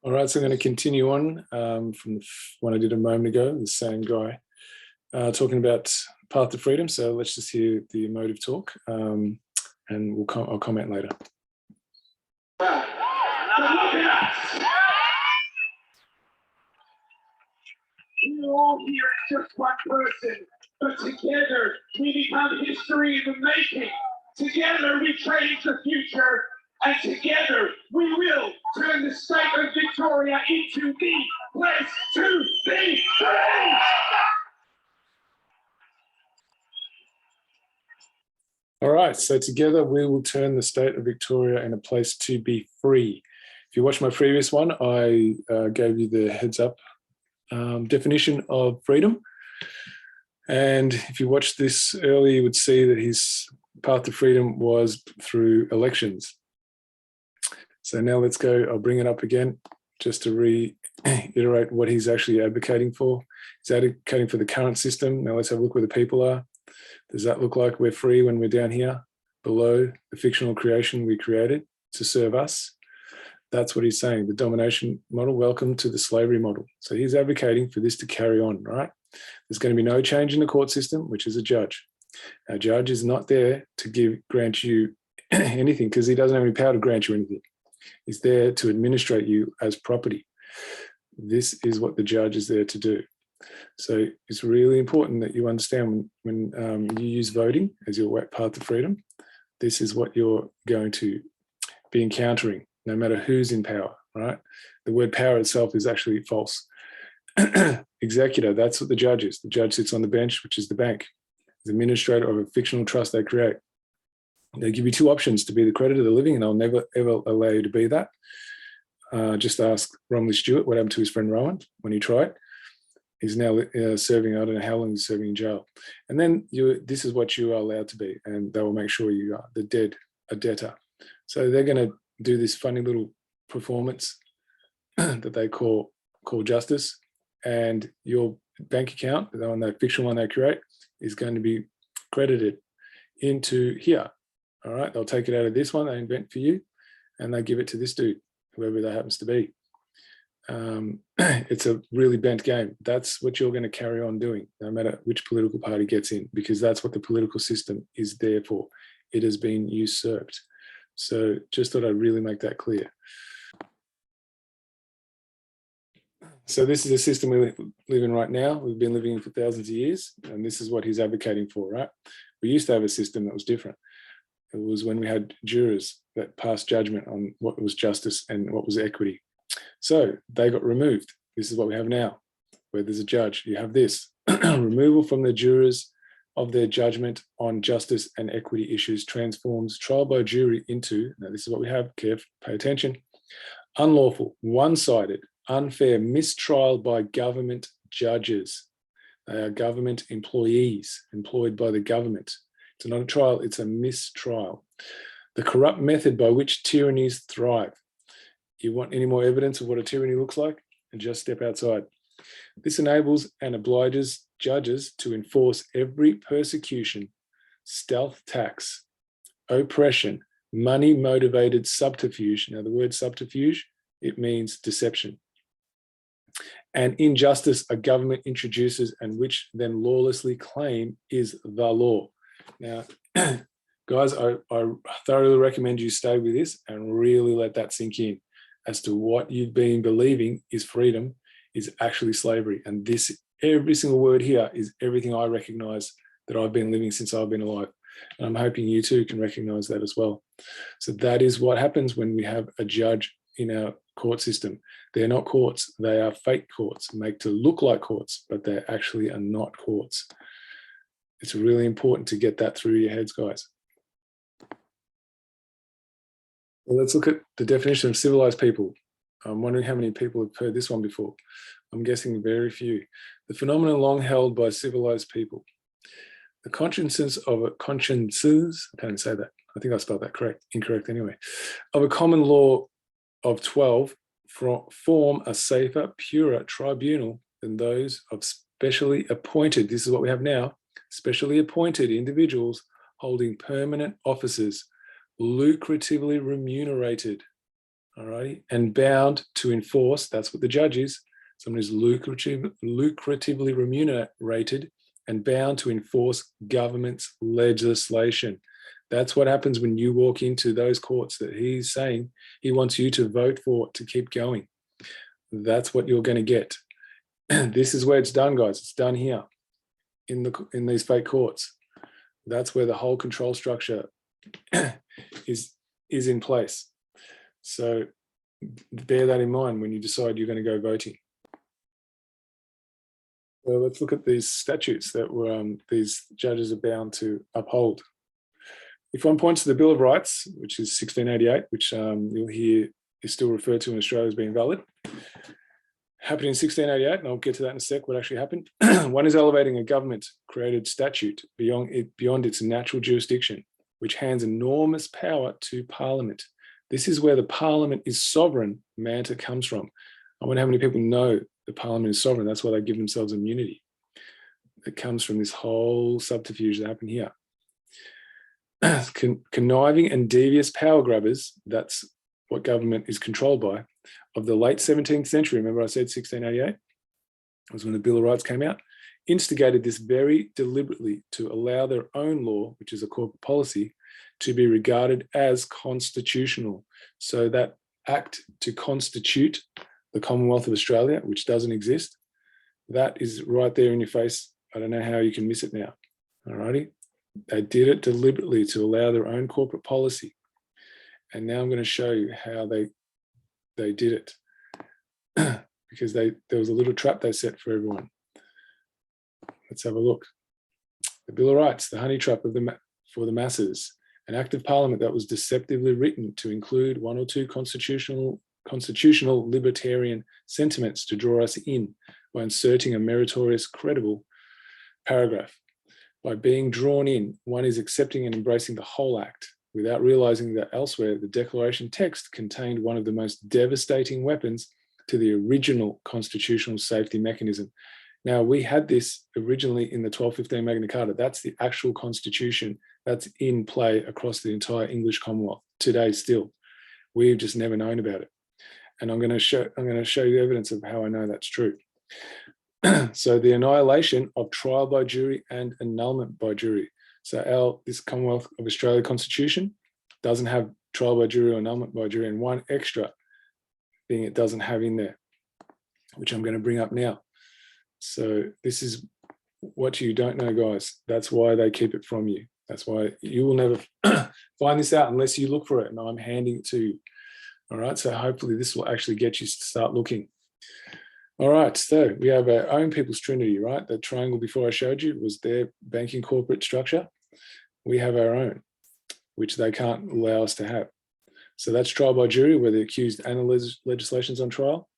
All right, so I'm going to continue on from the one I did a moment ago, the same guy, talking about path to freedom. So let's just hear the emotive talk, and I'll comment later. We're all here as just one person, but together we become history in the making. Together we change the future, and together we will turn the state of Victoria into the place to be free! All right, so together we will turn the state of Victoria in a place to be free. If you watched my previous one, I gave you the heads up definition of freedom. And if you watched this earlier, you would see that his path to freedom was through elections. So now let's go, I'll bring it up again just to reiterate what he's actually advocating for. He's advocating for the current system. Now let's have a look where the people are. Does that look like we're free when we're down here below the fictional creation we created to serve us? That's what he's saying, the domination model, welcome to the slavery model. So he's advocating for this to carry on, right? There's going to be no change in the court system, which is a judge. A judge is not there to grant you anything because he doesn't have any power to grant you anything. He's there to administrate you as property. This is what the judge is there to do. So it's really important that you understand when you use voting as your path to freedom, this is what you're going to be encountering, no matter who's in power, right? The word power itself is actually false. Executor, that's what the judge is. The judge sits on the bench, which is the bank. The administrator of a fictional trust they create. They give you two options: to be the creditor of the living, and they'll never ever allow you to be that. Just ask Romilly Stewart what happened to his friend Rowan when he tried. He's now serving, I don't know how long he's serving in jail. And then this is what you are allowed to be, and they will make sure you are a debtor. So they're going to do this funny little performance that they call justice, and your bank account, the one, that fictional one they create, is going to be credited into here. All right, they'll take it out of this one they invent for you, and they give it to this dude, whoever that happens to be. It's a really bent game. That's what you're going to carry on doing, no matter which political party gets in, because that's what the political system is there for. It has been usurped. So just thought I'd really make that clear. So this is a system we live in right now. We've been living in for thousands of years, and this is what he's advocating for, right? We used to have a system that was different. It was when we had jurors that passed judgment on what was justice and what was equity. So they got removed. This is what we have now, where there's a judge. You have this removal from the jurors of their judgment on justice and equity issues transforms trial by jury into, now this is what we have, pay attention, unlawful, one-sided, unfair mistrial by government judges. They are government employees employed by the government. It's not a trial, it's a mistrial. The corrupt method by which tyrannies thrive. You want any more evidence of what a tyranny looks like? And just step outside. This enables and obliges judges to enforce every persecution, stealth tax, oppression, money-motivated subterfuge. Now, the word subterfuge, it means deception. And injustice a government introduces and which then lawlessly claim is the law. Now, guys, I thoroughly recommend you stay with this and really let that sink in as to what you've been believing is freedom is actually slavery. And this, every single word here is everything I recognize that I've been living since I've been alive. And I'm hoping you too can recognize that as well. So that is what happens when we have a judge in our court system. They're not courts, they are fake courts, make to look like courts, but they actually are not courts. It's really important to get that through your heads, guys. Well, let's look at the definition of civilized people. I'm wondering how many people have heard this one before. I'm guessing very few. The phenomenon long held by civilized people. The consciences, I can't say that. I think I spelled that incorrect anyway. Of a common law of 12 form a safer, purer tribunal than those of specially appointed, this is what we have now, specially appointed individuals holding permanent offices, lucratively remunerated. all right, and bound to enforce, that's what the judge is, someone who's lucratively remunerated and bound to enforce government's legislation. That's what happens when you walk into those courts that he's saying he wants you to vote for to keep going. That's what you're going to get. This is where it's done, guys. It's done here in these fake courts. That's where the whole control structure is in place. So bear that in mind when you decide you're going to go voting. So let's look at these statutes that these judges are bound to uphold. If one points to the Bill of Rights, which is 1688, which you'll hear is still referred to in Australia as being valid, happened in 1688, and I'll get to that in a sec, what actually happened. One is elevating a government-created statute beyond its natural jurisdiction, which hands enormous power to Parliament. This is where the Parliament is sovereign manta comes from. I wonder how many people know the Parliament is sovereign. That's why they give themselves immunity. It comes from this whole subterfuge that happened here. Conniving and devious power grabbers, that's what government is controlled by, of the late 17th century, remember I said 1688, was when the Bill of Rights came out, instigated this very deliberately to allow their own law, which is a corporate policy, to be regarded as constitutional. So that act to constitute the Commonwealth of Australia, which doesn't exist, that is right there in your face. I don't know how you can miss it now. All righty. They did it deliberately to allow their own corporate policy. And now I'm going to show you how they did it. Because there was a little trap they set for everyone. Let's have a look. The Bill of Rights, the honey trap for the masses, an act of parliament that was deceptively written to include one or two constitutional libertarian sentiments to draw us in by inserting a meritorious, credible paragraph. By being drawn in, one is accepting and embracing the whole act without realizing that elsewhere the declaration text contained one of the most devastating weapons to the original constitutional safety mechanism. Now, we had this originally in the 1215 Magna Carta. That's the actual constitution that's in play across the entire English Commonwealth today still. We've just never known about it. And I'm going to show you evidence of how I know that's true. So the annihilation of trial by jury and annulment by jury. So this Commonwealth of Australia Constitution doesn't have trial by jury or annulment by jury, and one extra thing it doesn't have in there, which I'm going to bring up now. So this is what you don't know, guys. That's why they keep it from you. That's why you will never find this out unless you look for it, and I'm handing it to you. All right, so hopefully this will actually get you to start looking. All right, so we have our own People's Trinity, right? That triangle before I showed you was their banking corporate structure. We have our own, which they can't allow us to have. So that's trial by jury, where the accused and the legislation's on trial.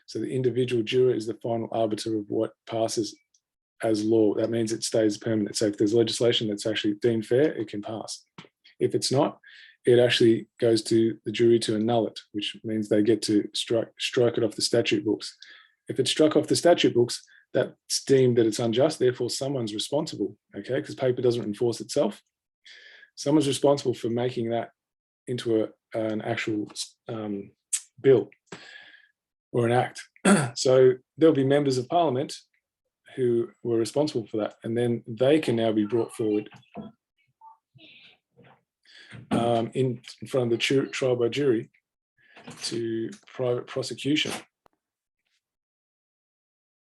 So the individual juror is the final arbiter of what passes as law. That means it stays permanent. So if there's legislation that's actually deemed fair, it can pass. If it's not, it actually goes to the jury to annul it, which means they get to strike it off the statute books. If it's struck off the statute books, that's deemed that it's unjust, therefore someone's responsible, okay? Because paper doesn't enforce itself. Someone's responsible for making that into an actual bill or an act. So there'll be members of parliament who were responsible for that, and then they can now be brought forward in front of the trial by jury to private prosecution.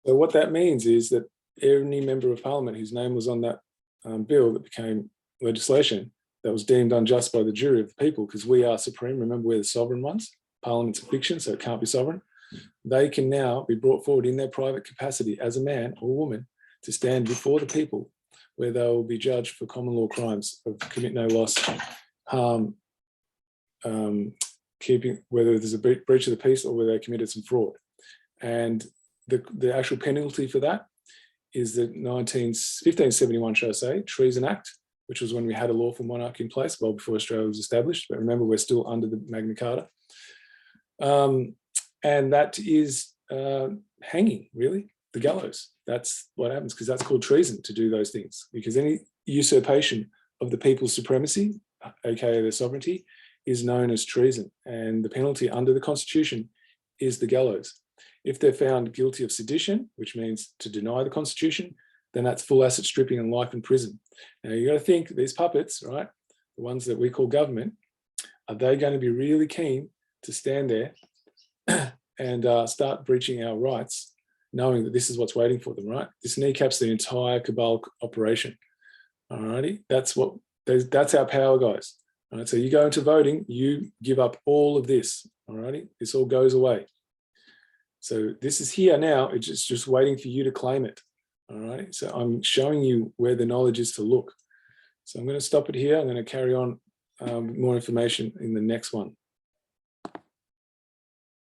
So what that means is that any member of parliament whose name was on that bill that became legislation that was deemed unjust by the jury of the people, because we are supreme, remember we're the sovereign ones, parliament's a fiction, so it can't be sovereign, they can now be brought forward in their private capacity as a man or woman to stand before the people, where they will be judged for common law crimes of commit no loss, harm, whether there's a breach of the peace or whether they committed some fraud. And the actual penalty for that is the 1571, should I say, Treason Act, which was when we had a lawful monarch in place, well before Australia was established. But remember, we're still under the Magna Carta. And that is hanging, really, the gallows. That's what happens, because that's called treason to do those things. Because any usurpation of the people's supremacy, aka their sovereignty, is known as treason, and the penalty under the Constitution is the gallows. If they're found guilty of sedition, which means to deny the Constitution, then that's full asset stripping and life in prison. Now you got to think, these puppets, right, the ones that we call government, are they going to be really keen to stand there and start breaching our rights, knowing that this is what's waiting for them, right? This kneecaps the entire cabal operation. Alrighty, that's our power, guys. All right, so you go into voting, you give up all of this. Alrighty, this all goes away. So this is here now. It's just waiting for you to claim it. All right, so I'm showing you where the knowledge is to look. So I'm going to stop it here. I'm going to carry on more information in the next one.